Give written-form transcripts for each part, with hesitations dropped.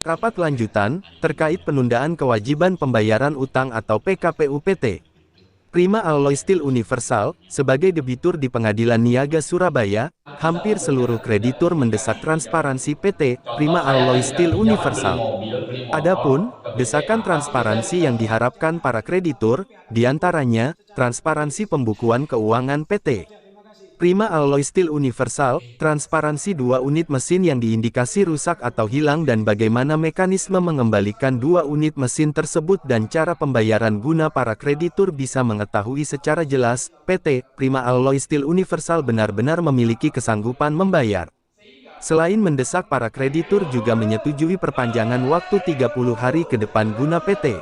Rapat lanjutan, terkait penundaan kewajiban pembayaran utang atau PKPU PT Prima Alloy Steel Universal, sebagai debitur di Pengadilan Niaga Surabaya, hampir seluruh kreditur mendesak transparansi PT Prima Alloy Steel Universal. Adapun, desakan transparansi yang diharapkan para kreditur, diantaranya, transparansi pembukuan keuangan PT Prima Alloy Steel Universal, transparansi 2 unit mesin yang diindikasi rusak atau hilang dan bagaimana mekanisme mengembalikan 2 unit mesin tersebut dan cara pembayaran guna para kreditur bisa mengetahui secara jelas, PT Prima Alloy Steel Universal benar-benar memiliki kesanggupan membayar. Selain mendesak para kreditur juga menyetujui perpanjangan waktu 30 hari ke depan guna PT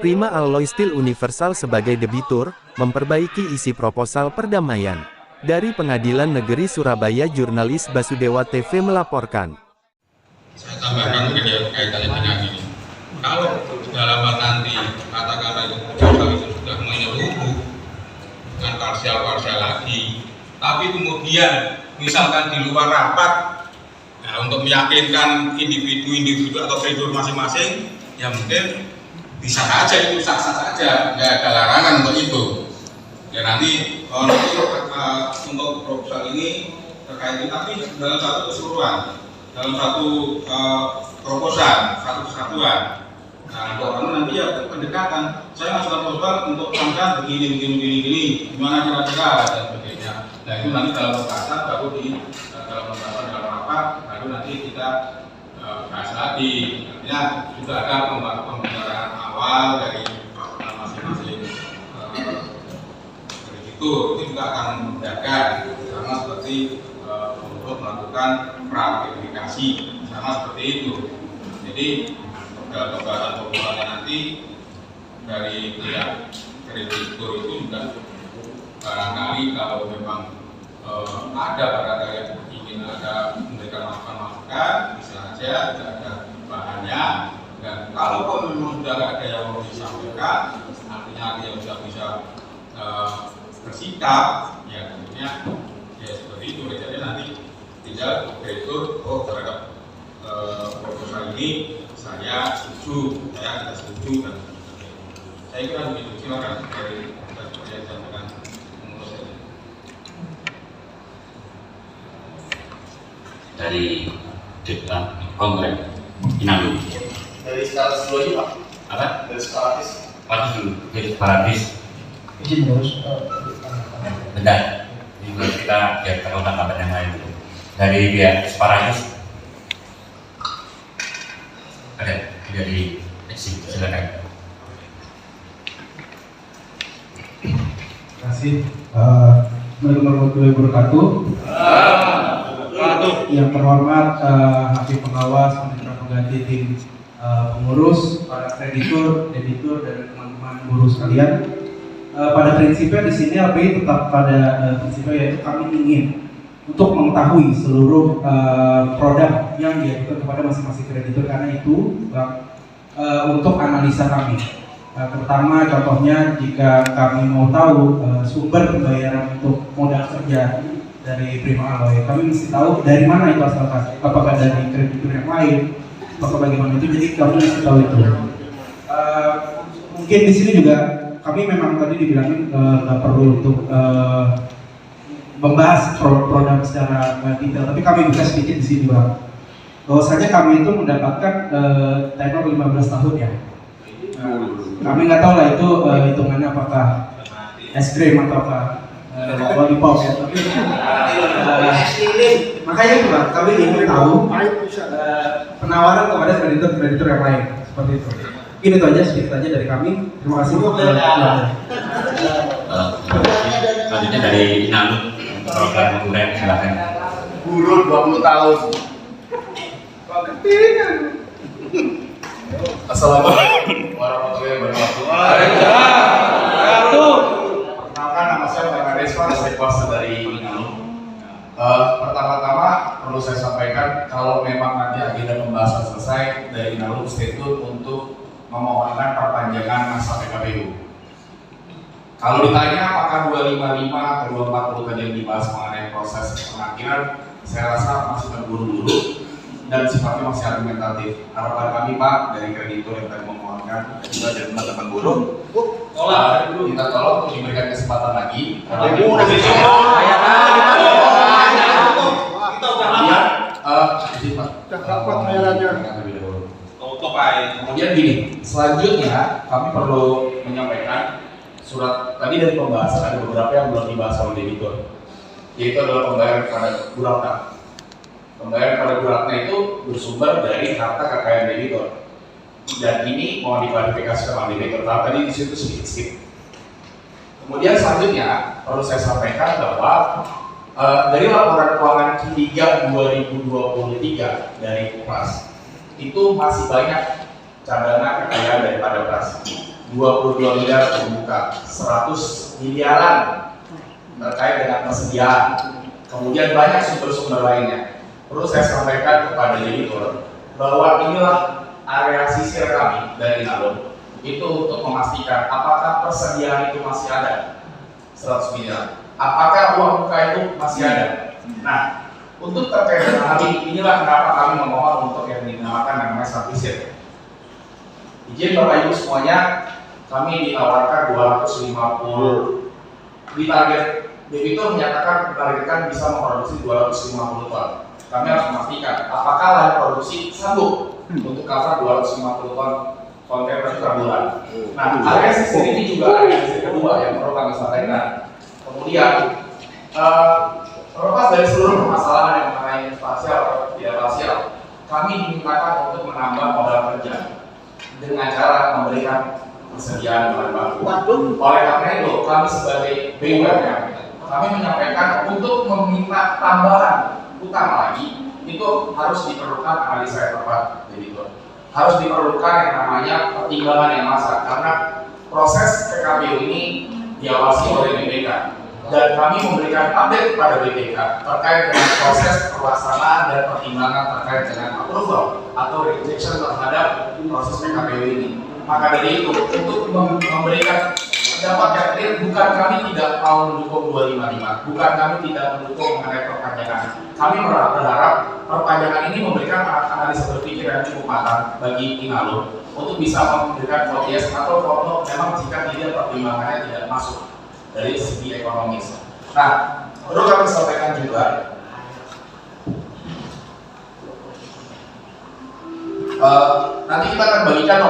Prima Alloy Steel Universal sebagai debitur, memperbaiki isi proposal perdamaian. Dari Pengadilan Negeri Surabaya, jurnalis Basudewa TV melaporkan. Saya tambahkan mungkin ya kaitannya dengan ini. Kalau dalam hal nanti katakanlah itu proposal itu sudah menyeluruh dengan parsial-parsial lagi, tapi kemudian misalkan di luar rapat, nah, untuk meyakinkan individu-individu atau kreditur masing-masing, ya mungkin bisa saja itu sah-sah saja, nggak ada larangan untuk itu. Ya nanti untuk proposal ini terkait ini, tapi dalam satu keseluruhan, dalam satu proposal, satu kesatuan. Nah, untuk nanti ya pendekatan. Saya masukkan proposal untuk angka begini, gimana kira-kira dan sebagainya. Nah itu nanti dalam pembahasan baru dalam pembahasan dalam rapat, baru nanti kita bahas lagi. Artinya sudah ada pembicaraan awal dari masing-masing itu juga akan menjaga sama seperti untuk melakukan pra-verifikasi sama seperti itu. Jadi dalam pembahasan proposalnya nanti dari pihak kreditur itu juga barangkali kalau memang ada barangkali yang ingin ada memberikan masukan bisa saja ada bahannya, dan kalaupun memang sudah ada yang mau disampaikan, artinya dia sudah bisa bersikap, ya tentunya ya seperti itu. Jadi nanti tinggal kreditur terhadap proposal ini saya setuju, saya tidak setuju, dan saya kira begitu. Silakan dari saya sampaikan mengurus ini. Dari Ditlan Kongres Inalum. Dari skala sebelumnya Pak? Apa? Dari skala Paradis dulu, dari Paradis. Izin terus. Bentar, ini belum kita biar tahu tanggapan yang lain dulu. Dari pihak Paradis ada dari Exim, silakan. Terima kasih. Assalamualaikum warahmatullahi wabarakatuh. Yang terhormat Hakim Pengawas, Mitra Pengganti Tim Pengurus, para kreditur, debitur, dan teman-teman buruh sekalian. Pada prinsipnya di sini LPI tetap pada prinsipnya, yaitu kami ingin untuk mengetahui seluruh produk yang diajukan kepada masing-masing kreditur, karena itu untuk analisa kami. Pertama, contohnya jika kami mau tahu sumber pembayaran untuk modal kerja dari Prima Alloy, kami mesti tahu dari mana itu asalnya, apakah dari kreditur yang lain, apakah bagaimana itu. Jadi kami mesti tahu itu. Mungkin di sini juga kami memang tadi dibilangin nggak perlu untuk membahas produk secara detail, tapi kami bisa sedikit di sini Bang. Bahwasanya kami itu mendapatkan tenor 15 tahun ya. Kami nggak tahu lah itu hitungannya apakah es krim ataukah lollipop ya. Tapi makanya itu Bang, kami ingin tahu penawaran kepada kreditur yang lain seperti itu. Ini itu aja, sedikit aja dari kami. Terima kasih. Selanjutnya dari Inalum, program Kongres, silakan. Buruh 20 tahun. Assalamualaikum warahmatullahi wabarakatuh. Perkenalkan, nama saya Pak Resma, saya kuasa dari Inalum. Pertama-tama perlu saya sampaikan, kalau memang nanti agenda pembahasan selesai, dari Inalum stay tune untuk memohonkan perpanjangan masa PKPU. Kalau ditanya apakah 255 atau 240 tadi yang dibahas mengenai proses pengakhiran, saya rasa masih terburu-buru. dan sifatnya masih argumentatif. Harapan kami Pak dari kreditur yang tadi memohonkan dan juga dari teman-teman buruh, kita tolong untuk diberikan kesempatan lagi. Kemudian gini, selanjutnya kami perlu menyampaikan surat tadi dari pembahasan ada beberapa yang belum dibahas oleh debitur, yaitu adalah pembayaran kepada burakna. Pembayaran pada burakna itu bersumber dari harta kekayaan debitur, dan ini mau diklarifikasi sama debitur. Tadi di situ sedikit. Kemudian selanjutnya perlu saya sampaikan bahwa dari laporan keuangan Q3 2023 dari Pras itu masih banyak cadangan kekayaan daripada Pras. 22 miliar terbuka, 100 miliaran terkait dengan persediaan. Kemudian banyak sumber-sumber lainnya. Perlu saya sampaikan kepada debitur bahwa inilah area sisir kami dari Inalum itu untuk memastikan apakah persediaan itu masih ada 100 miliar, apakah uang muka itu masih ada. Nah, untuk terkait dengan hal ini, inilah kenapa kami memohon untuk yang dinamakan namanya sub-sisir. Izin Bapak Ibu semuanya, kami ditawarkan 250, di target debitur menyatakan targetkan bisa memproduksi 250 ton. Kami harus memastikan apakah lahan produksi sanggup untuk cover 250 ton kontainer per bulan. Nah, area sisir ini juga area sisir kedua yang perlu kami sampaikan. Kemudian, terlepas dari seluruh permasalahan yang mengenai spasial atau tidak spasial, kami dimintakan untuk menambah modal kerja dengan cara memberikan persediaan bahan baku. Oleh karena itu, kami sebagai BUMN, kami menyampaikan untuk meminta tambahan utang lagi, itu harus diperlukan analisa yang tepat, debitur. Harus diperlukan yang namanya pertimbangan yang masak, karena proses PKPU ini diawasi oleh BPK. Dan kami memberikan update kepada BPK terkait dengan proses pelaksanaan dan pertimbangan terkait dengan approval atau rejection terhadap proses PKPU ini. Maka dari itu, untuk memberikan pendapat yang clear, bukan kami tidak mau mendukung 255, bukan kami tidak mendukung mengenai perpanjangan. Kami berharap perpanjangan ini memberikan analisa berpikir yang cukup matang bagi Inalum untuk bisa memberikan vote yes atau vote no memang jika tidak pertimbangannya tidak masuk dari segi ekonomis. Nah, perlu kami sampaikan juga, nanti kita akan bagikan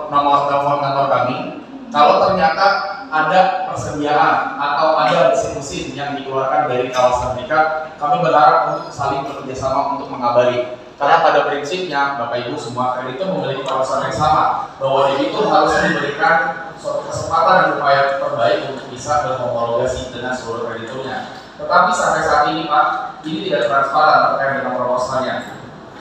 nomor telepon kantor kami. Kalau ternyata ada persediaan atau ada mesin-mesin yang dikeluarkan dari kawasan berikat, kami berharap untuk saling bekerjasama untuk mengabari. Karena pada prinsipnya, Bapak Ibu semua kreditur memiliki kawasan yang sama, bahwa debitur harus diberikan suatu kesempatan dan upaya terbaik untuk bisa berhomologasi dengan seluruh krediturnya. Tetapi sampai saat ini Pak, ini tidak transparan terkait dengan proposalnya.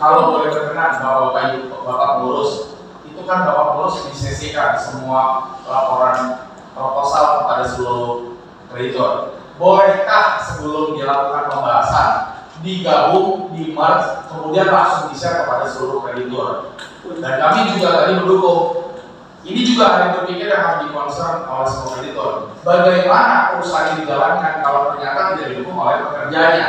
Kalau boleh berkenan Bapak Ibu, Bapak pengurus, itu kan Bapak pengurus disesikan semua laporan proposal kepada seluruh kreditur. Bolehkah sebelum dilakukan pembahasan digabung, di-merge, kemudian langsung di-share kepada seluruh kreditur? Dan kami juga tadi mendukung. Ini juga hal yang berpikir yang harus di-concern oleh semua kreditur. Bagaimana perusahaan ini dijalankan kalau ternyata tidak didukung oleh pekerjanya?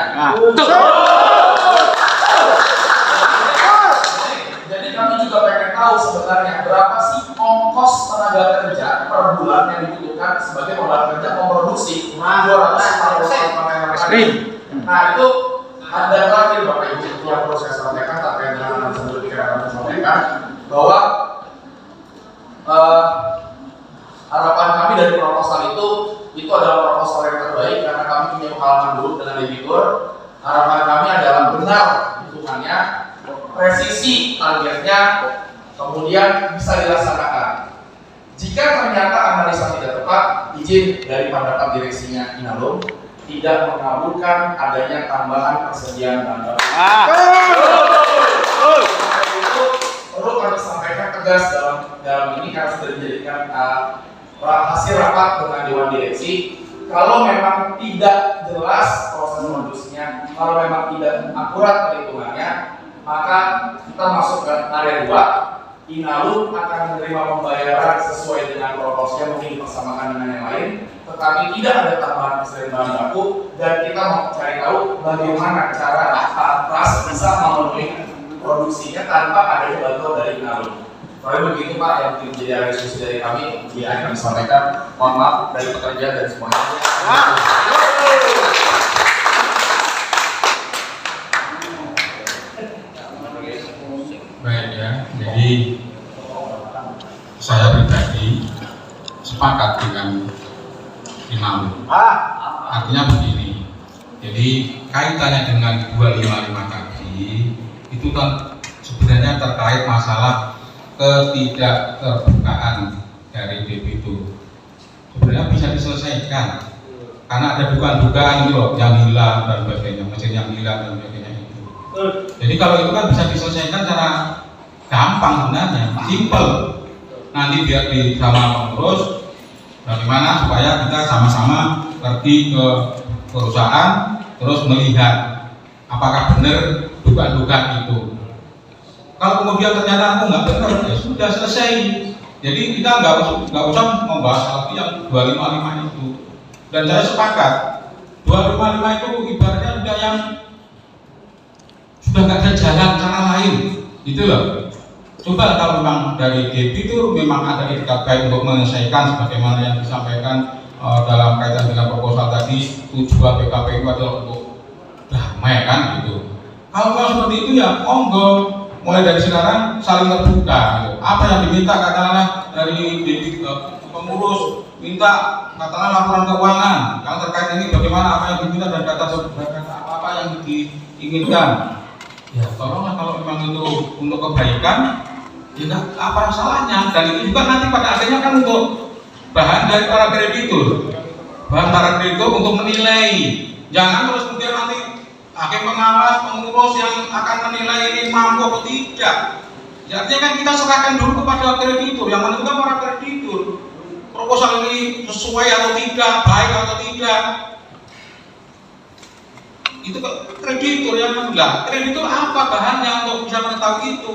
Jadi kami juga pengen tahu sebenarnya berapa sih ongkos tenaga kerja per bulan yang dibutuhkan sebagai modal kerja memproduksi 240 kontainer hari. Nah itu ada terakhir Bapak Ibu yang perlu saya sampaikan terkait dengan analisa berpikir yang kami sampaikan bahwa harapan kami dari proposal itu adalah proposal yang terbaik karena kami punya pengalaman dulu dengan debitur. Harapan kami adalah benar hitungannya, presisi targetnya, kemudian bisa dilaksanakan. Jika ternyata analisa tidak tepat, izin dari pendapat direksinya Inalum tidak mengabulkan adanya tambahan persediaan bahan baku. Itu perlu kami sampaikan tegas dalam ini karena sudah dijadikan hasil rapat dengan Dewan Direksi. Kalau memang tidak jelas proses produksinya, kalau memang tidak akurat perhitungannya, maka kita masuk ke area 2. Inalum akan menerima pembayaran sesuai dengan proporsinya, mungkin dipersamakan dengan yang lain, tetapi tidak ada tambahan persediaan bahan baku, dan kita mau cari tahu bagaimana cara Pras bisa memenuhi produksinya tanpa adanya bantuan dari Inalum. Soalnya begitu Pak yang menjadi diskusi dari kami, ya kami sampaikan mohon maaf dari pekerja dan semuanya. Baik ya, jadi saya pribadi sepakat dengan Inalum. Artinya begini, jadi kaitannya dengan 255 tadi itu kan sebenarnya terkait masalah ketidakterbukaan dari debitur. Sebenarnya bisa diselesaikan karena ada dugaan-dugaan itu loh yang hilang dan sebagainya, mesin yang hilang dan sebagainya itu. Jadi kalau itu kan bisa diselesaikan secara gampang sebenarnya, simple. Nanti biar di sama pengurus bagaimana supaya kita sama-sama pergi ke perusahaan terus melihat apakah benar dugaan-dugaan itu. Kalau kemudian ternyata aku nggak benar, ya sudah selesai. Jadi kita nggak usah membahas lagi yang 255 itu. Dan saya sepakat, 255 itu ibaratnya sudah yang sudah nggak ada jalan cara lain, gitu loh. Coba kalau memang dari debitur memang ada itikat baik untuk menyelesaikan sebagaimana yang disampaikan dalam kaitan dengan proposal tadi, tujuan PKPU adalah untuk damai kan gitu. Kalau memang seperti itu ya monggo, mulai dari sekarang saling terbuka gitu. Apa yang diminta katakanlah dari pengurus minta katakanlah laporan keuangan yang terkait ini bagaimana, apa yang diminta dan data apa yang diinginkan. Ya tolonglah kalau memang itu untuk kebaikan, ya apa salahnya. Dan itu juga nanti pada akhirnya kan untuk bahan dari para kreditur, bahan para kreditur untuk menilai. Jangan terus kemudian nanti hakim pengawas, pengurus yang akan menilai ini mampu atau tidak. Ya, artinya kan kita serahkan dulu kepada kreditur, yang menentukan para kreditur. Proposal ini sesuai atau tidak, baik atau tidak. Itu kreditur yang menilai. Kreditur apa bahannya untuk bisa mengetahui itu?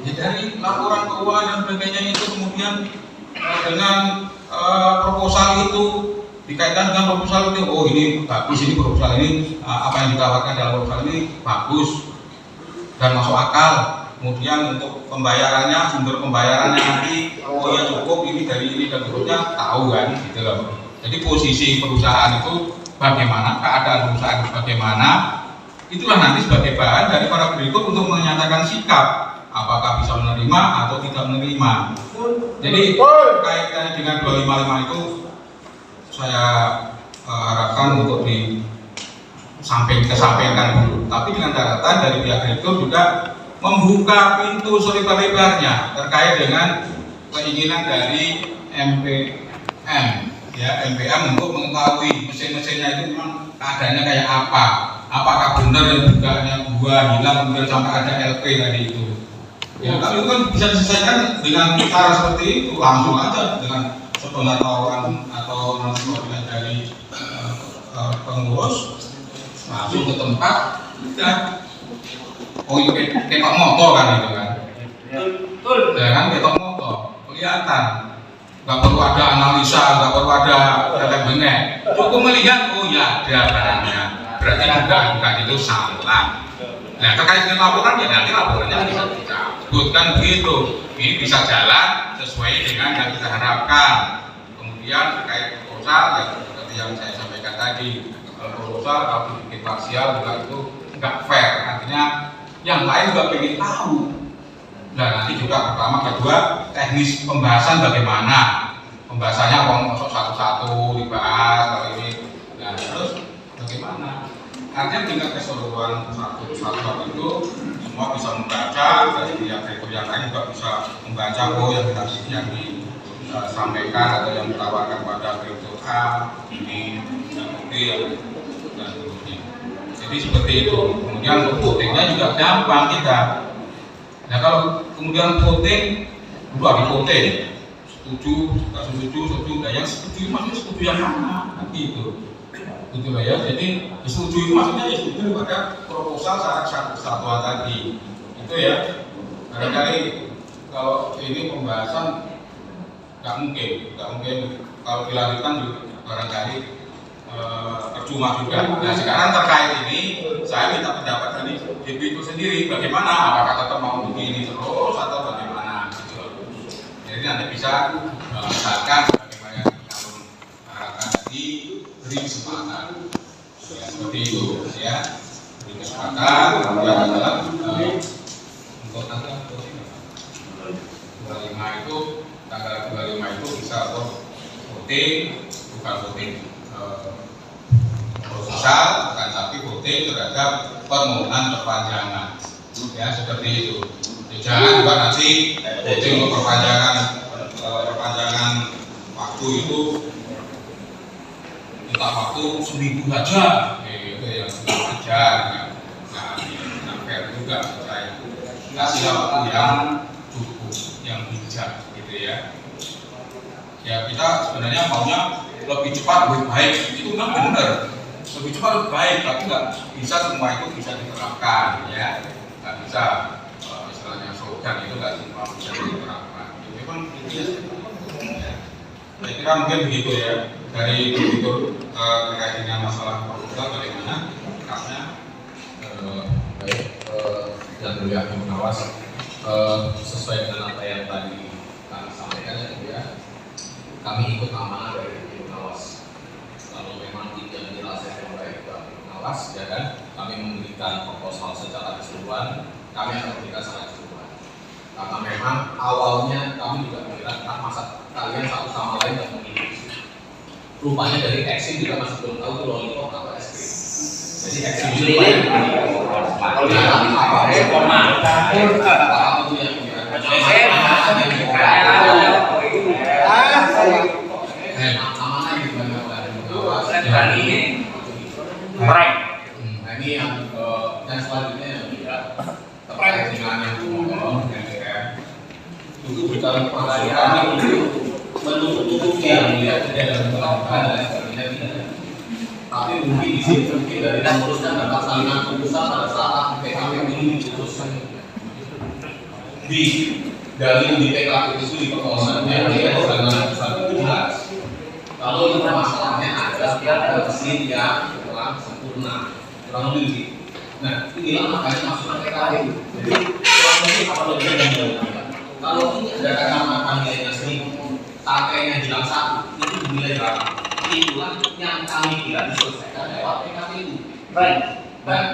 Ya dari laporan keuangan dan sebagainya itu, kemudian dengan proposal itu dikaitkan dengan proposal itu, oh ini bagus, ini proposal ini apa yang ditawarkan dalam proposal ini bagus dan masuk akal. Kemudian untuk pembayarannya, sumber pembayarannya nanti, oh ya cukup ini dari ini dan berikutnya tahu kan gitu loh. Jadi posisi perusahaan itu bagaimana, keadaan perusahaan bagaimana, itulah nanti sebagai bahan dari para kreditur untuk menyatakan sikap apakah bisa menerima atau tidak menerima. Jadi kaitannya dengan 255 itu saya harapkan untuk disampaikan dulu. Tapi dengan catatan dari pihak kreditur juga membuka pintu selebar-lebarnya terkait dengan keinginan dari MPM, ya MPM untuk mengetahui mesin-mesinnya itu memang keadaannya kayak apa. Apakah benar yang dugaannya dua hilang kemudian sampai ada LP tadi itu. Ya, kalau itu kan bisa diselesaikan dengan cara seperti itu, langsung aja dengan sepengetahuan atau nanti dari pengurus langsung ke tempat, udah. Oh itu ketok moto kan itu kan, ya kan ketok moto, kelihatan, nggak perlu ada analisa, nggak perlu ada tetek bengek, cukup melihat, oh ya ada barangnya, berarti bukan itu salah. Nah terkait dengan laporan ya nanti laporannya bisa dicabut kan begitu, ini bisa jalan sesuai dengan yang kita harapkan. Kemudian terkait proposal ya seperti yang saya sampaikan tadi, proposal kalau bikin parsial juga itu nggak fair, artinya yang lain juga ingin tahu. Nah nanti juga pertama kedua teknis pembahasan bagaimana, pembahasannya uang masuk satu-satu dibahas kalau ini. Nah terus bagaimana? Artinya tingkat keseluruhan satu-satu itu semua bisa membaca, dari pihak kreditur yang lain juga bisa membaca oh yang disampaikan atau yang ditawarkan pada kreditur A ini yang B dan seterusnya. Jadi seperti itu. Kemudian untuk votingnya juga gampang kita. Nah kalau kemudian voting, udah di voting, setuju, nggak setuju, setuju, nah yang setuju maksudnya setuju yang mana? Gitu lah ya. Jadi setuju itu maksudnya ya setuju pada proposal syarat kesatuan tadi. Itu ya. Barangkali kalau ini pembahasan nggak mungkin kalau dilanjutkan juga barangkali percuma juga. Nah sekarang terkait ini saya minta pendapat dari debitur sendiri bagaimana, apakah tetap mau begini terus atau bagaimana gitu. Jadi nanti bisa misalkan bagaimana yang kalau harapkan diberi kesempatan ya, seperti itu ya, beri kesempatan. Kemudian adalah untuk nanti 25 itu tanggal 25 itu bisa untuk voting, bukan voting proposal, bukan, tapi voting terhadap permohonan perpanjangan ya, seperti itu. Jangan juga nanti voting untuk perpanjangan waktu itu minta waktu seminggu saja, itu yang sudah aja. Nah, fair juga saya kasih waktu yang cukup, yang bijak gitu ya. Ya kita sebenarnya maunya lebih cepat lebih baik, itu memang benar, lebih cepat lebih baik, tapi nggak bisa semua itu bisa diterapkan ya, nggak bisa istilahnya slogan itu nggak semua bisa diterapkan. Itu kan intinya ya. Saya kira mungkin begitu ya dari debitur terkait dengan masalah proposal bagaimana sikapnya. Baik, dan mulia pengawas, sesuai dengan apa yang tadi kami sampaikan ya, kami ikut amanah dari pengawas. Kalau memang tidak dirasa yang baik dari pengawas, ya kan, kami memberikan proposal secara keseluruhan, kami akan memberikan secara keseluruhan. Karena memang awalnya kami juga mengira masa kalian satu sama lain dan memilih. Rupanya dari eksim juga masih belum tahu itu lollipop atau es krim. Jadi eksim itu kalau kami apa? Apa itu yang ini yang dan selanjutnya yang tidak terkait dengan yang itu bicara kami menutup yang tidak dalam melakukan dan sebagainya tidak. Tapi mungkin di sini mungkin dari menguruskan dapat salinan keputusan pada saat PKP ini diputuskan di dalil di PKP itu di pengawasannya dia salinan keputusan itu jelas. Kalau itu masalahnya ada mesin yang kurang sempurna, kurang lebih. Nah, inilah makanya masukkan PKP itu. Jadi kurang lebih apa lebih dan jauh. Kalau ini ada kacamata nilainya 1000, pakainya hilang 1, itu dinilai berapa? Itulah yang kami kira diselesaikan lewat PKP itu. Baik. Dan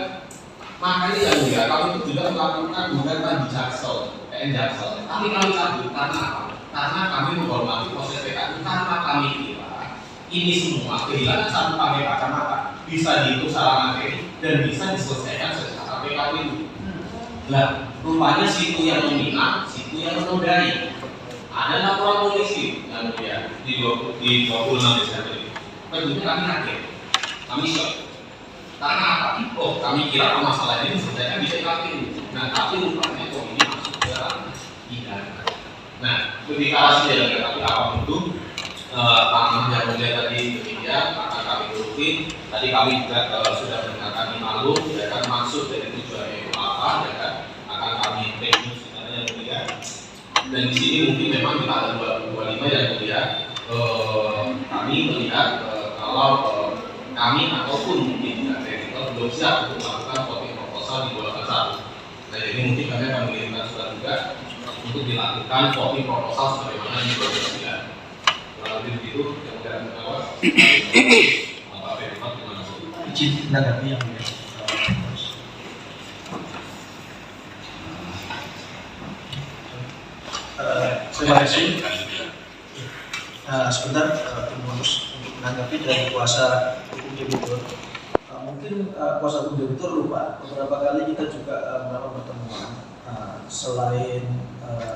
makanya yang mulia, kami itu juga melakukan gugatan di Jaksel, PN Jaksel. Tapi kami cabut karena apa? Karena kami menghormati proses PKP, karena kami kira ini semua kehilangan satu pakai kacamata bisa dihitung secara materi dan bisa diselesaikan secara PKP itu. Nah, rupanya situ yang meminang, situ yang menodai. Ada laporan polisi yang mulia di 26 Desember ini. Tentunya kami kaget, kami shock. Karena apa? Oh, kami kira masalah ini sebenarnya bisa dilakukan. Nah, tapi rupanya kok ini masuk ke ranah pidana. Nah, ketika hasil dari apa itu, Pak yang mulia tadi demikian, akan kami turuti. Tadi kami juga sudah mendengarkan di malu, ya kan, maksud dari tujuan itu apa, ya kan, akan kami review sebenarnya yang mulia. Dan di sini mungkin memang di tanggal 25 yang mulia, kami melihat kalau kami ataupun mungkin juga kreditor belum siap untuk melakukan voting proposal di golongan 1. Nah, jadi mungkin kami akan mengirimkan surat juga untuk dilakukan voting proposal sebagaimana yang dilakukan. Kalau begitu, yang tidak mengawas, Pak Firman, terima kasih. Izin menanggapi yang mulia. Terima kasih. Sebentar, pengurus untuk menanggapi dari kuasa hukum debitur. Mungkin kuasa hukum debitur lupa beberapa kali kita juga melakukan pertemuan. Selain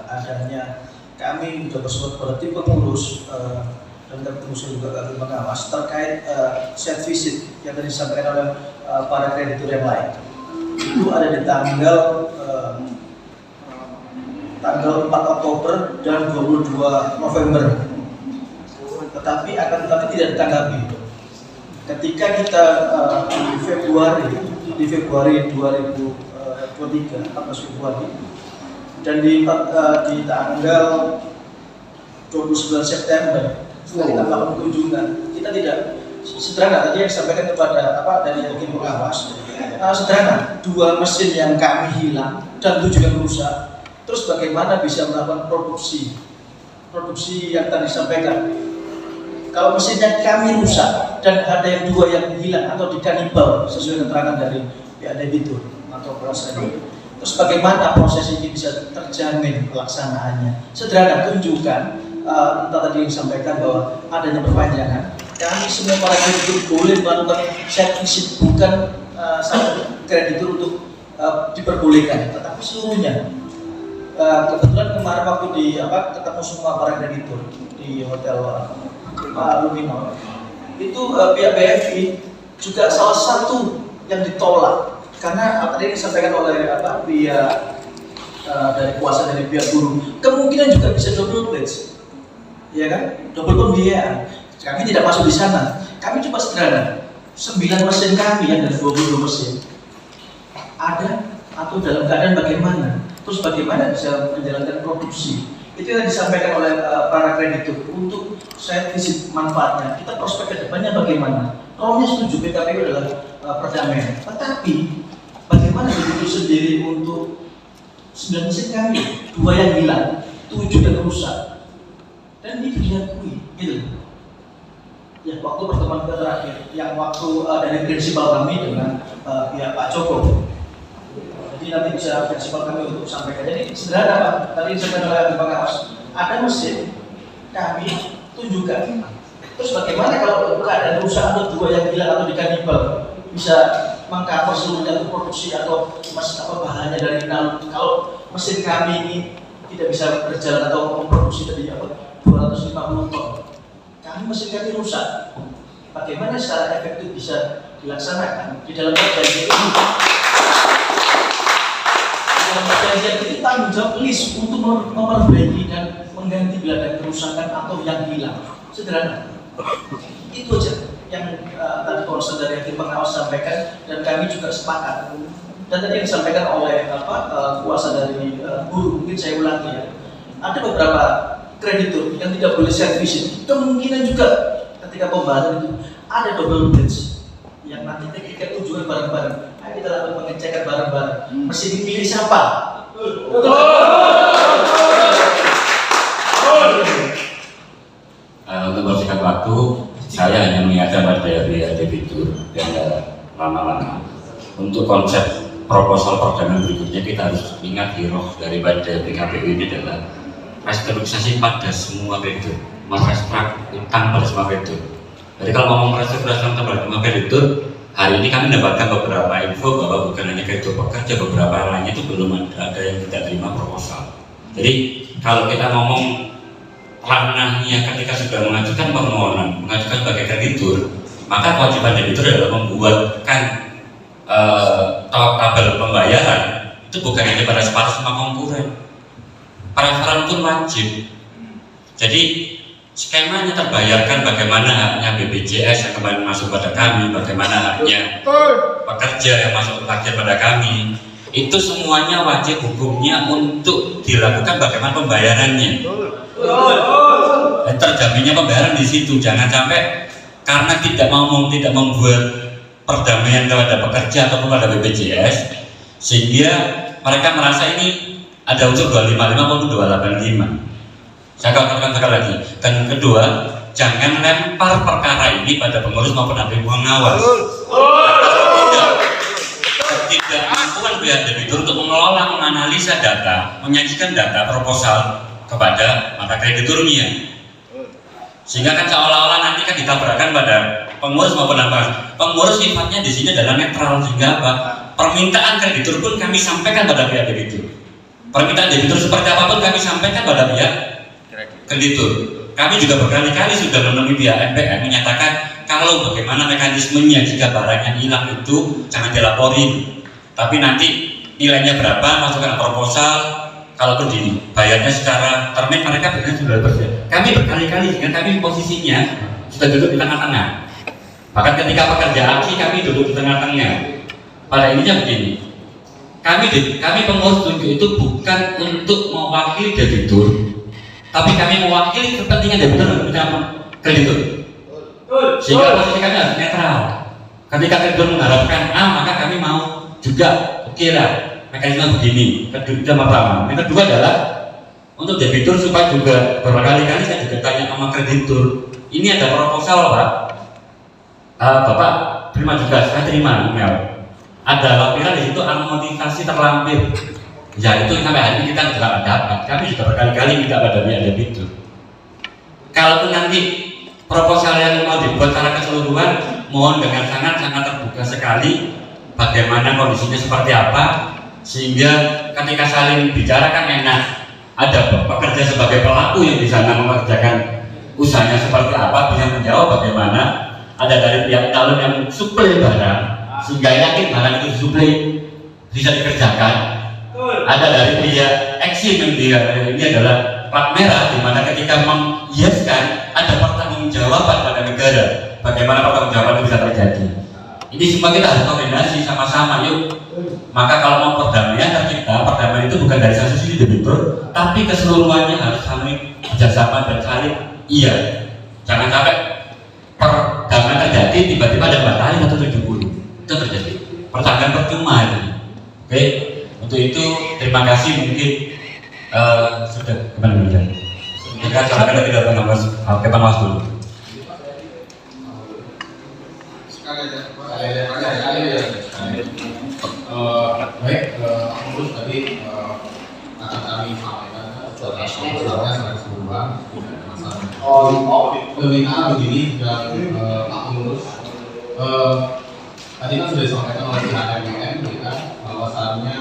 adanya kami sudah bersurat kepada tim pengurus dan terus juga kami pengawas terkait set visit yang tadi disampaikan oleh para kreditur yang lain. Itu ada di tanggal 4 Oktober dan 22 November. Tetapi tidak ditanggapi. Ketika kita di Februari 2023, 14 Februari, dan di tanggal 29 September kita melakukan kunjungan, kita tidak Sederhana tadi yang disampaikan kepada dari hakim pengawas, sederhana, 2 mesin yang kami hilang dan 7 yang rusak. Terus bagaimana bisa melakukan produksi yang tadi disampaikan? Kalau mesinnya kami rusak dan ada yang 2 yang hilang atau dikanibal sesuai keterangan dari pihak debitur atau kuasa ini, terus bagaimana proses ini bisa terjamin pelaksanaannya? Sederhana, tunjukkan entah tadi yang disampaikan bahwa adanya perpanjangan. Kami semua para kreditur boleh melakukan site visit, bukan satu kreditur untuk diperbolehkan, tetapi seluruhnya. Kebetulan kemarin waktu ketemu semua para kreditur di hotel Luminor, itu pihak BFI juga salah satu yang ditolak karena tadi disampaikan oleh pihak dari kuasa dari pihak guru, kemungkinan juga bisa double pledge, ya kan, double pembiayaan. Kami tidak masuk di sana. Kami coba sederhana, 9 mesin kami yang dari 22 mesin ada atau dalam keadaan bagaimana, terus bagaimana bisa menjalankan produksi. Itu yang disampaikan oleh para kreditur untuk saya visit manfaatnya. Kita prospek ke depannya bagaimana. Rohnya setuju, PKPU adalah perdamaian. Tetapi bagaimana begitu sendiri untuk 9 mesin kami, 2 yang hilang, 7 yang rusak, dan itu diakui, gitu. Ya, waktu pertemuan terakhir, yang waktu dari prinsipal kami dengan pihak Pak Joko. Jadi nanti bisa prinsipal kami untuk sampaikan. Jadi sederhana Pak, tadi disampaikan oleh pengawas, ada mesin kami tunjukkan. Terus bagaimana kalau keadaan rusak atau 2 yang hilang atau dikanibal bisa mengcover seluruhnya untuk produksi atau bahannya dari nol. Kalau mesin kami ini tidak bisa berjalan atau memproduksi tadi 250 ton. Mesin kami rusak. Bagaimana secara efektif bisa dilaksanakan di dalam perjanjian ini? Di dalam perjanjian ini tanggung jawab list untuk memperbaiki dan mengganti bila ada kerusakan atau yang hilang. Sederhana. Itu aja yang tadi konsen dari hakim pengawas sampaikan dan kami juga sepakat. Dan tadi yang disampaikan oleh kuasa dari guru, mungkin saya ulangi ya. Ada beberapa kreditur yang tidak boleh site visit, kemungkinan juga ketika pembahasan itu ada double pledge yang nanti ketika tujuan bareng-bareng, ayo kita lakukan pengecekan bareng-bareng. Mesin pilih siapa? Untuk bersingkat waktu, saya hanya mengingatkan pada pihak debitur dan lama-lama untuk konsep proposal perdamaian berikutnya kita harus ingat roh daripada PKPU ini adalah restrukturisasi pada semua kreditur, merestruk utang pada semua kreditur. Jadi kalau ngomong restrukturisasi pada semua kreditur, hari ini kami mendapatkan beberapa info bahwa bukan hanya kreditur pekerja, beberapa lainnya itu belum ada yang tidak terima proposal. Jadi kalau kita ngomong ranahnya ketika sudah mengajukan permohonan, mengajukan sebagai kreditur, maka kewajiban debitur adalah membuatkan tabel pembayaran itu bukan hanya pada separuh sama konkuren. Transferan pun wajib. Jadi skemanya terbayarkan bagaimana haknya BPJS yang kemarin masuk pada kami, bagaimana haknya pekerja yang masuk lagi pada kami. Itu semuanya wajib hukumnya untuk dilakukan bagaimana pembayarannya. Dan terjaminnya pembayaran di situ. Jangan sampai karena tidak membuat perdamaian kepada pekerja atau kepada BPJS sehingga mereka merasa ini ada unsur 255 maupun 285. Saya katakan sekali lagi. Dan kedua, jangan lempar perkara ini pada pengurus maupun hakim pengawas. Ketidakmampuan pihak debitur untuk mengelola, menganalisa data, menyajikan data proposal kepada mata krediturnya. Sehingga kan seolah-olah nanti kan ditabrakkan pada pengurus maupun apa. Pengurus sifatnya di sini adalah netral sehingga apa? Permintaan kreditur pun kami sampaikan pada pihak debitur. Permintaan debitur seperti apapun kami sampaikan pada pihak kreditur. Kami juga berkali-kali sudah menemui pihak MPN menyatakan kalau bagaimana mekanismenya jika barangnya hilang itu jangan dilaporin, tapi nanti nilainya berapa masukkan proposal, kalaupun dibayarnya secara termin mereka benar sudah bersedia. Kami berkali-kali dengan kami posisinya sudah duduk di tengah-tengah. Bahkan ketika pekerja aksi kami duduk di tengah-tengah. Pada ininya begini. Kami pengurus tunjuk itu bukan untuk mewakili debitur, tapi kami mewakili kepentingan debitur dan kepentingan kreditur. Sehingga posisi kami harus netral. Ketika kreditur mengharapkan A, maka kami mau juga oke lah mekanisme begini. Itu pertama. Yang kedua adalah untuk debitur supaya juga berkali-kali saya juga tanya sama kreditur, ini ada proposal Pak. Bapak terima juga, saya terima email. Ada lampiran di situ amotisasi terlampir. Ya itu sampai hari ini kita juga dapat. Kami juga berkali-kali minta pada pihak debitur. Kalaupun nanti proposal yang mau dibuat secara keseluruhan, mohon dengan sangat-sangat terbuka sekali bagaimana kondisinya seperti apa, sehingga ketika saling bicara kan enak. Ada pekerja sebagai pelaku yang di sana mengerjakan usahanya seperti apa, bisa menjawab bagaimana. Ada dari pihak calon yang suplai barang, sehingga yakin barang itu disuplai bisa dikerjakan. Ada dari pihak eksim yang dia ini adalah plat merah, di mana ketika mengiaskan ada pertanggungjawaban pada negara, bagaimana pertanggungjawaban itu bisa terjadi. Ini semua kita harus koordinasi sama-sama yuk. Maka kalau mau perdamaian tercipta, perdamaian itu bukan dari satu sisi debitur, tapi keseluruhannya harus saling kerjasama dan saling iya. Jangan sampai perdamaian terjadi tiba-tiba ada batalin 170 itu terjadi. Persaingan percuma ini. Oke, untuk itu terima kasih mungkin sudah kembali. Jika silakan tidak pengawas, pengawas dulu. Baik, terus tadi akan kami sampaikan soalnya sangat keseluruhan masalah. Permintaan begini dan Pak Pengurus, tadi kan sudah disampaikan oleh pihak MPM, ya, bahwasannya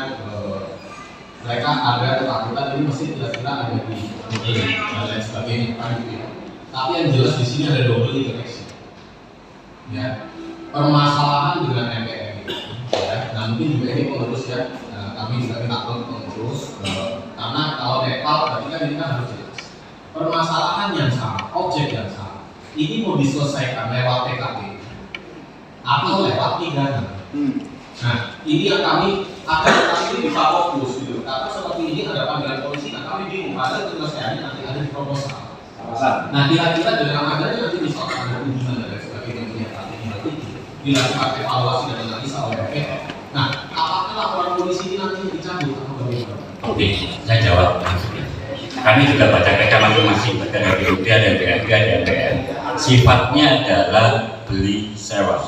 mereka ada ketakutan ini mesti kira-kira ada di dan lain sebagainya kan gitu ya. Tapi yang jelas di sini ada double interaksi. Ya, permasalahan dengan MPM ya, nah mungkin juga ini pengurus ya, kami juga minta pengurus karena kalau netral berarti kan ini kan harus jelas permasalahan yang sama, objek yang sama ini mau diselesaikan lewat PKP atau lewat pidana. Nah ini yang kami ini bisa fokus gitu, karena seperti ini ada panggilan polisi, nah kami bingung ada penyelesaiannya nanti ada di proposal. Nah kira-kira dengan adanya nanti misalkan ada hubungan dan sebagainya nanti dilakukan evaluasi dan analisa oleh MPM. Nah, apakah laporan polisi ini nanti dicabut atau bagaimana? Oke, saya jawab. Kami juga baca PK masing-masing, ada BUD, ada BNP, ada MPM. Sifatnya adalah beli sewa.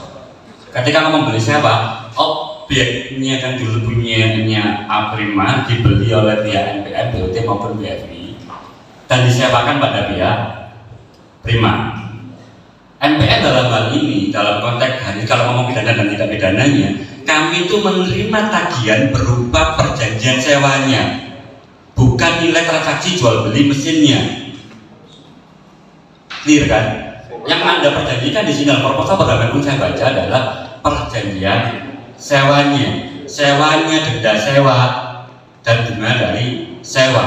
Ketika ngomong beli sewa, objeknya kan dulu punyanya Aprima dibeli oleh pihak MPM, BUD maupun BFI dan disewakan pada pihak Prima. MPN dalam hal ini, dalam konteks hari kalau ngomong pidana dan tidak pidananya, kami itu menerima tagihan berupa perjanjian sewanya, bukan nilai transaksi jual beli mesinnya. Clear kan? Yang Anda perjanjikan di sini dalam proposal pun saya baca adalah perjanjian sewanya denda sewa dan bunga dari sewa,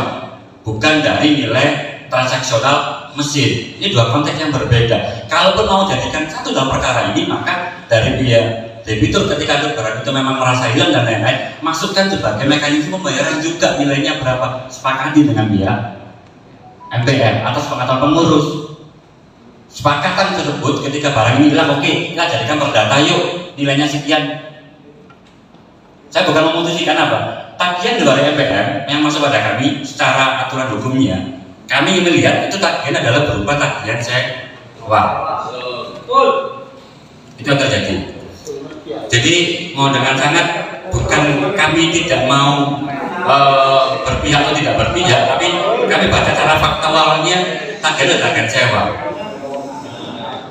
bukan dari nilai transaksional mesin. Ini dua konteks yang berbeda. Kalaupun mau jadikan satu dalam perkara ini, maka dari pihak debitur ketika barang itu memang merasa hilang dan lain-lain, masukkan sebagai mekanisme pembayaran juga nilainya berapa, sepakati dengan pihak MPM atau sepakatan pengurus. Sepakatan tersebut ketika barang ini hilang, oke, kita jadikan perdata yuk, nilainya sekian. Saya bukan memutuskan apa, tagihan dari MPM yang masuk pada kami secara aturan hukumnya. Kami melihat itu tagihan adalah berupa tagihan sewa. Itu yang terjadi. Jadi mau dengan sangat bukan kami tidak mau berpihak atau tidak berpihak, tapi kami baca cara faktualnya tagihan adalah tagihan sewa.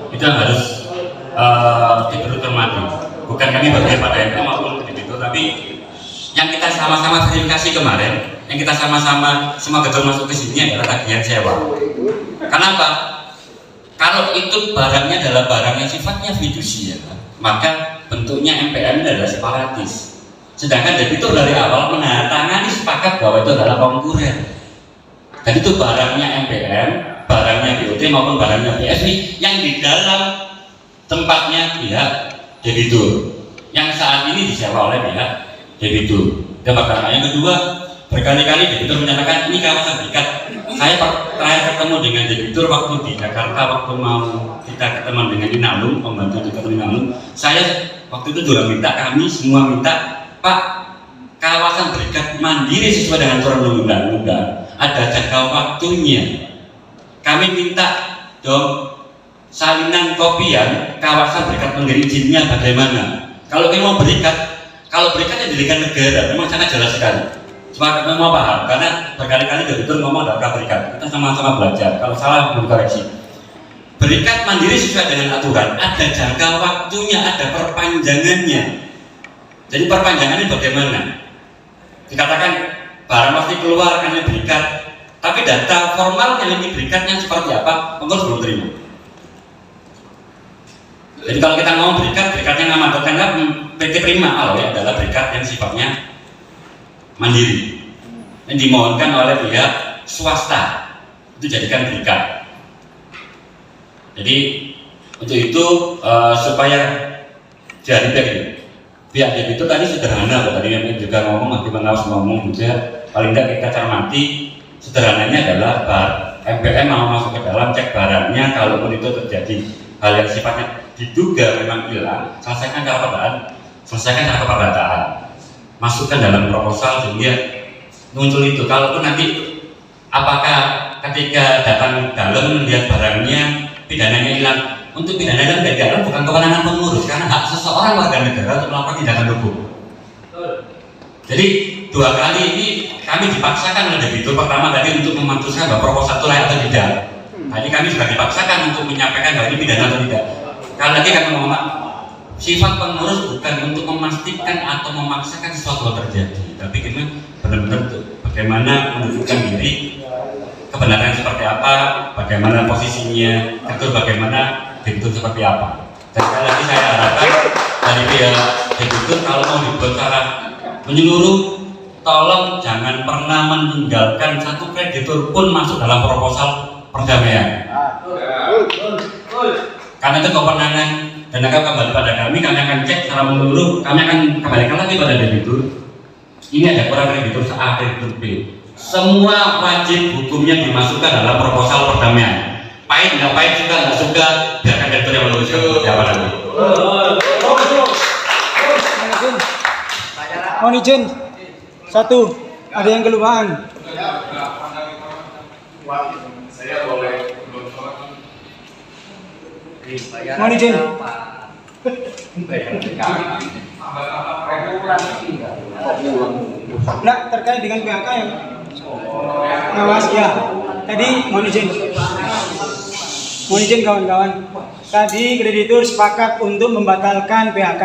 Itu yang harus diperhatikan. Bukan kami berpihak pada MPM maupun itu, tapi yang kita sama-sama verifikasi kemarin, yang kita sama-sama semua gedung masuk ke sini adalah tagihan sewa. Kenapa? Kalau itu barangnya adalah barang yang sifatnya fidusial, maka bentuknya MPM ini adalah separatis. Sedangkan debitur dari awal menandatangani sepakat bahwa itu adalah konkuren. Dan itu barangnya MPM, barangnya BUD maupun barangnya BSI yang di dalam tempatnya pihak debitur, yang saat ini disewa oleh pihak debitur. Dan pertanyaan yang kedua, berkali-kali debitur menyatakan ini kawasan berikat Saya terakhir ketemu dengan debitur waktu di Jakarta, waktu mau kita ketemu dengan Inalum, pembantu di ketemu Inalum. Saya waktu itu juga minta, kami semua minta, Pak, kawasan berikat mandiri sesuai dengan aturan undang-undang ada jangka waktunya. Kami minta dong salinan kopian kawasan berikat mandiri izinnya bagaimana. Kalau kita mau berikat, kalau berikat yang didirikan negara memang sangat jelas sekali. Cuma kita mau paham karena berkali-kali debitur ngomong daftar berikat. Kita sama-sama belajar. Kalau salah belum koreksi. Berikat mandiri sesuai dengan aturan ada jangka waktunya, ada perpanjangannya. Jadi perpanjangannya bagaimana? Dikatakan barang pasti keluar karena berikat, tapi data formal yang berikatnya seperti apa, pengurus belum terima. Jadi kalau kita mau berikat, berikatnya ngamandatkan PT Prima Al ya, adalah berikat yang sifatnya mandiri yang dimohonkan oleh pihak swasta itu jadikan berikat. Jadi untuk itu supaya jadi pihak debitur tadi sederhana, tadi yang juga ngomong, nanti pengawas ngomong juga, paling tidak kita cermati sederhananya adalah MPM mau masuk ke dalam cek barangnya, kalaupun itu terjadi hal yang sifatnya diduga memang hilang, selesaikan cara keperdataan, masukkan dalam proposal sehingga muncul itu. Kalaupun nanti apakah ketika datang dalam melihat barangnya pidananya hilang, untuk pidana dan dalam bukan kewenangan pengurus karena hak seseorang warga negara untuk melakukan tindakan hukum. Jadi dua kali ini kami dipaksakan oleh debitur, pertama tadi untuk memutuskan bahwa proposal itu layak atau tidak. Tadi kami juga dipaksakan untuk menyampaikan bahwa ini pidana atau tidak. Sekali lagi kami ngomong, sifat pengurus bukan untuk memastikan atau memaksakan sesuatu terjadi, tapi kita benar-benar bagaimana menunjukkan diri, kebenaran seperti apa, bagaimana posisinya, betul bagaimana debitur seperti apa. Dan sekali lagi saya harapkan dari pihak debitur kalau mau dibuat secara menyeluruh, tolong jangan pernah meninggalkan satu kreditur pun masuk dalam proposal perdamaian. Karena itu kewenangan dan akan kembali pada kami akan cek secara menyeluruh, kami akan kembalikan lagi pada debitur. Ini ada kurang kreditur A, kreditur B. Semua wajib hukumnya dimasukkan dalam proposal perdamaian. Pahit nggak pahit, suka nggak suka, biarkan kreditur yang meluruskan seperti apa nanti. Mohon izin, satu, ada yang kelupaan. Saya boleh Mohon izin. Nah, terkait dengan PHK yang ngawas ya. Tadi mohon izin. Mohon izin kawan-kawan. Tadi kreditur sepakat untuk membatalkan PHK.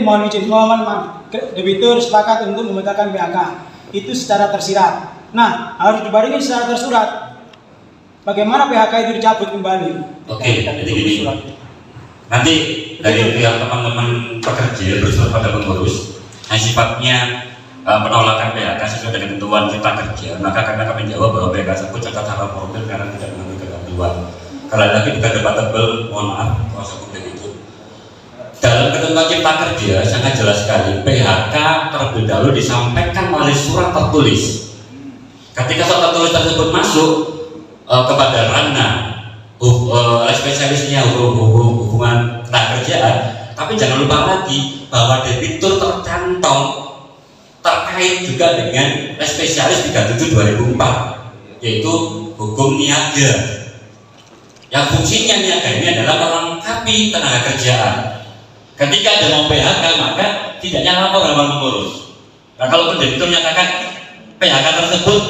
Mohon izin, maaf. Debitur sepakat untuk membatalkan PHK. Itu secara tersirat. Nah, harus dibarengi secara tersurat. Bagaimana PHK itu dicabut kembali? Oke, jadi gini. Nanti dari pihak teman-teman pekerja bersurat pada pengurus yang sifatnya penolakan PHK sesuai dengan ketentuan Cipta Kerja, maka kami akan menjawab bahwa PHK tersebut secara formal karena tidak mengambil ketentuan. Kalau lagi kita debatable, mohon maaf, kuasa hukum itu. Dalam ketentuan Cipta Kerja sangat jelas sekali PHK terlebih dahulu disampaikan oleh surat tertulis. Ketika surat tertulis tersebut masuk kepada ranah spesialisnya hubungan ketenagakerjaan, tapi jangan lupa lagi bahwa debitur tercantol terkait juga dengan spesialis 37/2004 yaitu hukum niaga, yang fungsinya niaga ini adalah melengkapi tenaga kerjaan. Ketika ada mau PHK maka tidaknya lapor dalam pengurus. Nah, kalau debitur menyatakan PHK tersebut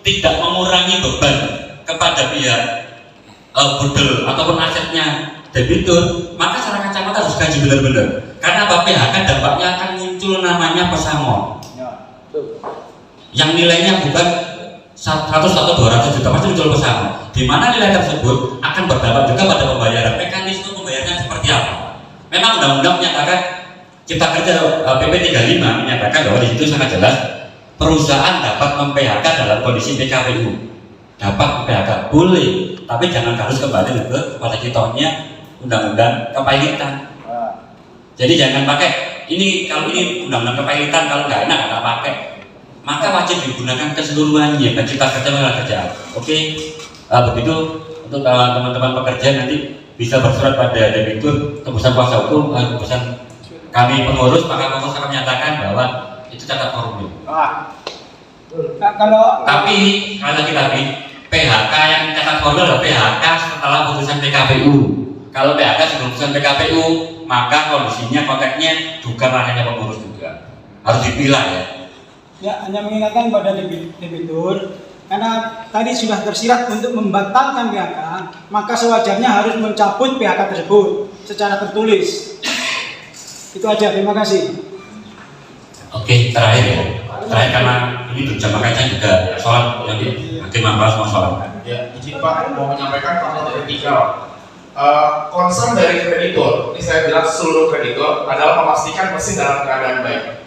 tidak mengurangi beban kepada pihak budel ataupun asetnya debitur, maka secara kacamata harus kaji benar-benar. Karena apa? PHK dampaknya akan muncul namanya pesangon yang nilainya bukan 100 atau 200 juta, pasti muncul pesangon di mana nilai tersebut akan berdampak juga pada pembayaran. Mekanisme pembayarannya seperti apa? Memang undang-undang menyatakan, Cipta Kerja PP 35 menyatakan bahwa di situ sangat jelas perusahaan dapat mem-PHK dalam kondisi PKPU. Dapat PHK boleh, tapi jangan harus kembali kepada kitanya undang-undang kepailitan. Jadi jangan pakai ini, kalau ini undang-undang kepailitan, kalau nggak enak nggak pakai. maka wajib digunakan keseluruhannya bagi cipta kerja tenaga kerja. Oke, begitu untuk teman-teman pekerja nanti bisa bersurat pada debitur, keputusan kuasa hukum, keputusan kami pengurus, maka pengurus akan menyatakan bahwa itu catat formil. Tapi PHK yang catat formil adalah PHK setelah putusan PKPU. Kalau PHK sebelum putusan PKPU, maka kondisinya konteksnya bukan hanya pengurus juga, harus dipilah ya. Ya, hanya mengingatkan pada debitur, karena tadi sudah tersirat untuk membatalkan PHK, maka sewajarnya harus mencabut PHK tersebut secara tertulis. Itu aja, terima kasih. Oke, terakhir ya. Terakhir karena ini berjamaah kaitan juga soal yang hakim membahas masalah. Ya, izin Pak mau menyampaikan fakta kritikal. Concern dari kreditur, ini saya bilang seluruh kreditur adalah memastikan mesin dalam keadaan baik.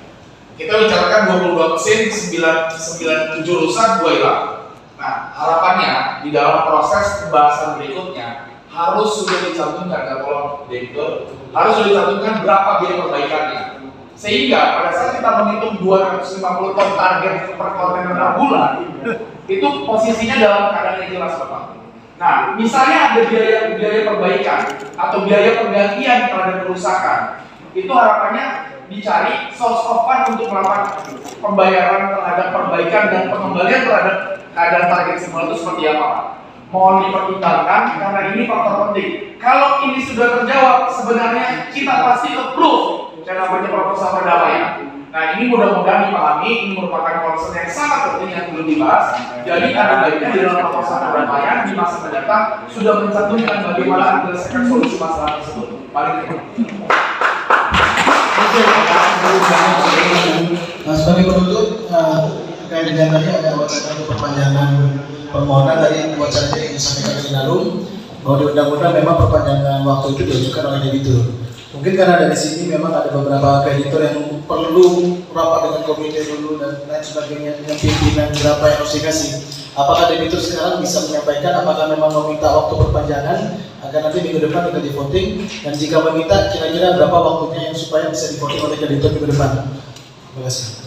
Kita bicarakan 22 mesin, 97 rusak, 2 hilang. Nah, harapannya di dalam proses pembahasan berikutnya harus sudah dicantumkan, kalau kreditur harus sudah dicantumkan berapa biaya perbaikannya. Sehingga pada saat kita menghitung 250 ton target per kontainer per bulan, itu posisinya dalam keadaan yang jelas, Bapak. Nah, misalnya ada biaya perbaikan atau biaya penggantian terhadap kerusakan, itu harapannya dicari source of fund untuk melakukan pembayaran terhadap perbaikan dan pengembalian terhadap keadaan target semula itu seperti apa, Pak? Mohon dipertimbangkan karena ini faktor penting. Kalau ini sudah terjawab, sebenarnya kita pasti approve yang namanya proposal perdamaian. Nah, ini mudah-mudahan dipahami, ini merupakan concern yang sangat penting yang perlu dibahas. Jadi ada baiknya di dalam proposal perdamaian di masa mendatang sudah mencantumkan bagaimana menyelesaikan solusi masalah tersebut. Paling Nah, sebagai penutup, terkait dengan tadi ada wacana untuk perpanjangan permohonan dari wacana yang disampaikan oleh Nalum bahwa di undang-undang memang perpanjangan waktu itu diajukan oleh debitur. Mungkin karena dari sini memang ada beberapa kreditor yang perlu rapat dengan komite dulu dan lain sebagainya dengan pimpinan berapa yang harus dikasih. Apakah debitur sekarang bisa menyampaikan apakah memang meminta waktu perpanjangan agar nanti minggu depan kita di voting, dan jika meminta kira-kira berapa waktunya yang supaya bisa di voting oleh kreditor minggu depan? Terima kasih.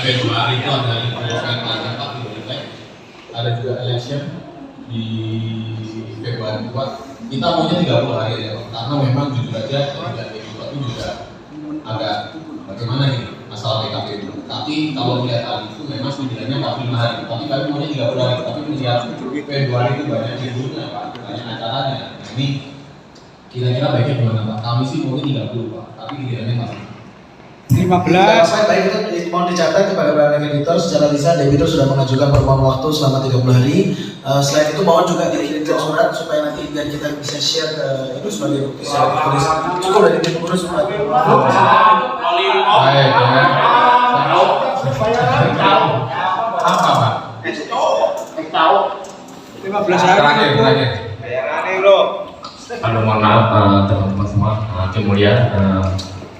Februari itu ada juga election di Februari 4. Kita maunya 30 hari ya, karena memang jujur aja tidak itu juga agak bagaimana nih masalah PKP itu. Tapi kalau lihat hal itu memang setidaknya 45 hari. Tapi kami maunya 30 hari. Tapi melihat Februari itu banyak liburnya Pak, banyak acaranya. Nah, ini kira-kira baiknya gimana Pak? Kami sih maunya 30 Pak, tapi kira-kira masih 15. Baik, itu mohon dicatat kepada para kreditor secara lisan debitur sudah mengajukan permohonan waktu selama 30 hari. Selain itu mohon juga dikirimkan surat supaya nanti biar kita bisa share ke itu sebagai bukti secara tertulis. Cukup dari tim pengurus Pak. baik ya. Apa Pak? 15 hari. Terakhir. Halo, mohon maaf teman-teman semua, tim mulia,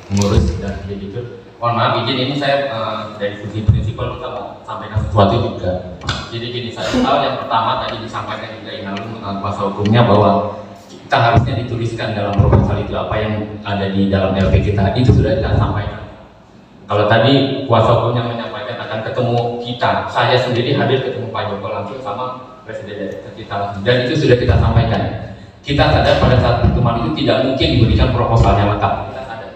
pengurus dan debitur. Mohon maaf izin, ini saya dari sisi prinsipal kita mau sampaikan sesuatu juga. Jadi gini, saya tahu yang pertama tadi disampaikan juga Inalum kuasa hukumnya bahwa kita harusnya dituliskan dalam proposal itu apa yang ada di dalam LP kita, itu sudah kita sampaikan. Kalau tadi kuasa hukumnya menyampaikan akan ketemu kita, saya sendiri hadir ketemu Pak Joko langsung sama Presiden dari kita, dan itu sudah kita sampaikan. Kita sadar pada saat pertemuan itu tidak mungkin diberikan proposalnya lengkap. Kita sadar.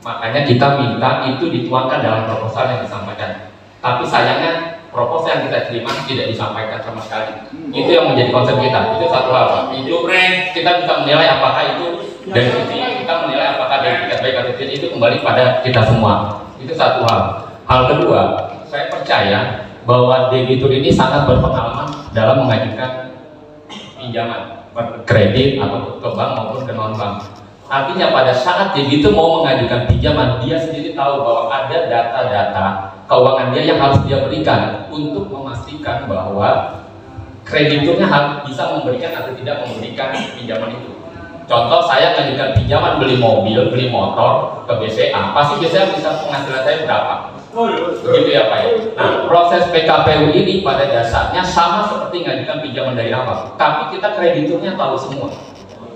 Makanya kita minta itu dituangkan dalam proposal yang disampaikan. Tapi sayangnya proposal yang kita terima tidak disampaikan sama sekali. Itu yang menjadi concern kita. Itu satu hal. Itu kita bisa menilai apakah itu dari sisi kita menilai apakah dari tiket baik atau tidak, itu kembali pada kita semua. Itu satu hal. Hal kedua, saya percaya bahwa debitur ini sangat berpengalaman dalam mengajukan pinjaman kredit atau ke bank maupun ke non bank. Artinya pada saat debitur mau mengajukan pinjaman, dia sendiri tahu bahwa ada data-data keuangan dia yang harus dia berikan untuk memastikan bahwa krediturnya harus bisa memberikan atau tidak memberikan pinjaman itu. Contoh, saya mengajukan pinjaman beli mobil, beli motor ke BCA, pasti BCA bisa penghasilan saya berapa? Begitu ya Pak ya. Nah, proses PKPU ini pada dasarnya sama seperti ngajukan pinjaman dari awal, tapi kita krediturnya tahu semua.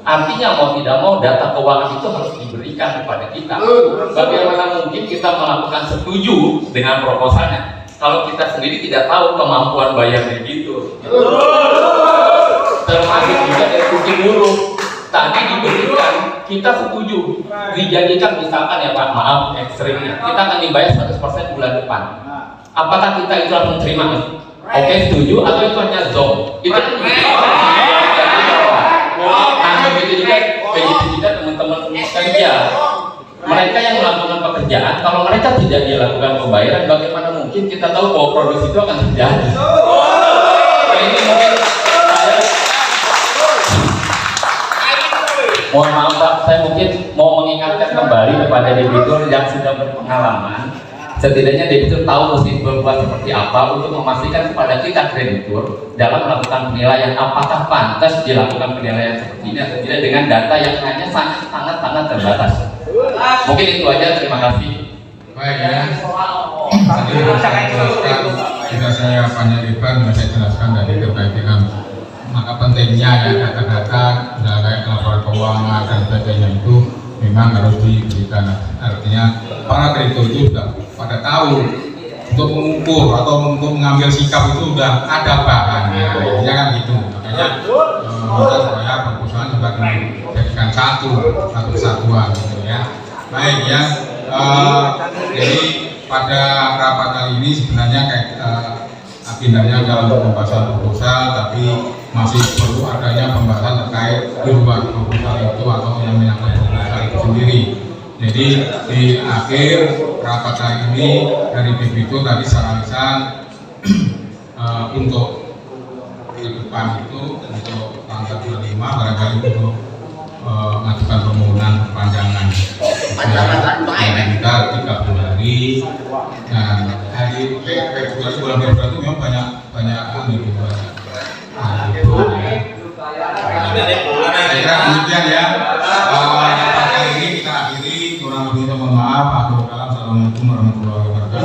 Artinya mau tidak mau data keuangan itu harus diberikan kepada kita. Bagaimana mungkin kita melakukan setuju dengan proposalnya kalau kita sendiri tidak tahu kemampuan bayar debitur? Termasuk juga dari sisi buruh. Tadi diberikan, kita setuju, dijanjikan misalkan ya Pak, maaf ekstrimnya, kita akan dibayar 100% bulan depan. Apakah kita itu langsung terima? Oke, setuju, atau itu hanya zong? Itu kan begitu juga, begitu juga teman-teman pekerja. Mereka yang melakukan pekerjaan, kalau mereka tidak dilakukan pembayaran, bagaimana mungkin kita tahu bahwa produksi itu akan terjadi? Ini mungkin mohon maaf Pak, saya mungkin mau mengingatkan kembali kepada debitur yang sudah berpengalaman. Setidaknya debitur tahu mesti berbuat seperti apa untuk memastikan kepada kita kreditur dalam melakukan penilaian apakah pantas dilakukan penilaian seperti ini atau tidak dengan data yang hanya sangat terbatas. Mungkin itu aja, terima kasih. Baik ya. Tadi saya jelaskan, tidak saya panjang lebar, saya jelaskan dari terkait dengan maka pentingnya ya data-data kayak laporan keuangan dan sebagainya itu memang harus diberikan. Artinya para kreditur itu sudah pada tahu untuk mengukur atau untuk mengambil sikap itu sudah ada bahannya, intinya kan gitu. Makanya kita supaya proposal juga dijadikan satu kesatuan gitu ya. Baik ya. Jadi pada rapat kali ini sebenarnya kayak agendanya adalah untuk pembahasan proposal, tapi masih perlu adanya pembahasan terkait di luar proposal itu atau yang menyangkut proposal itu sendiri. Jadi di akhir rapat kali ini dari debitur tadi secara lisan untuk ke depan itu untuk tanggal 25 barangkali untuk mengajukan permohonan perpanjangan kita 30 hari. Nah, hari Februari bulan Februari itu memang banyak saya kira demikian ya. Pada ini kita akhiri, kurang lebihnya mohon maaf. Akhirul kalam, assalamualaikum warahmatullahi wabarakatuh.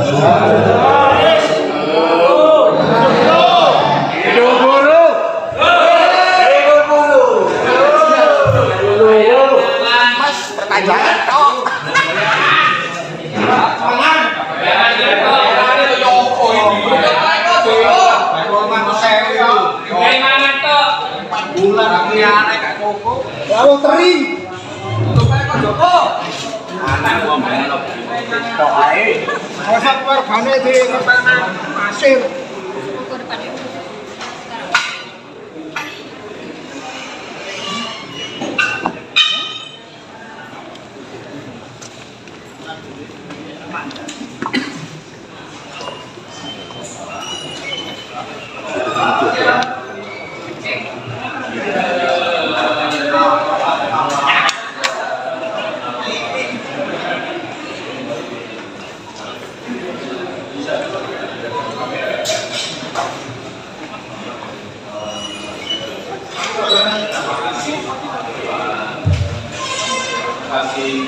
Lalu tering. Anak gua main lo. Tok ae. Masa wargane di ngetenan pasir. Terima kasih.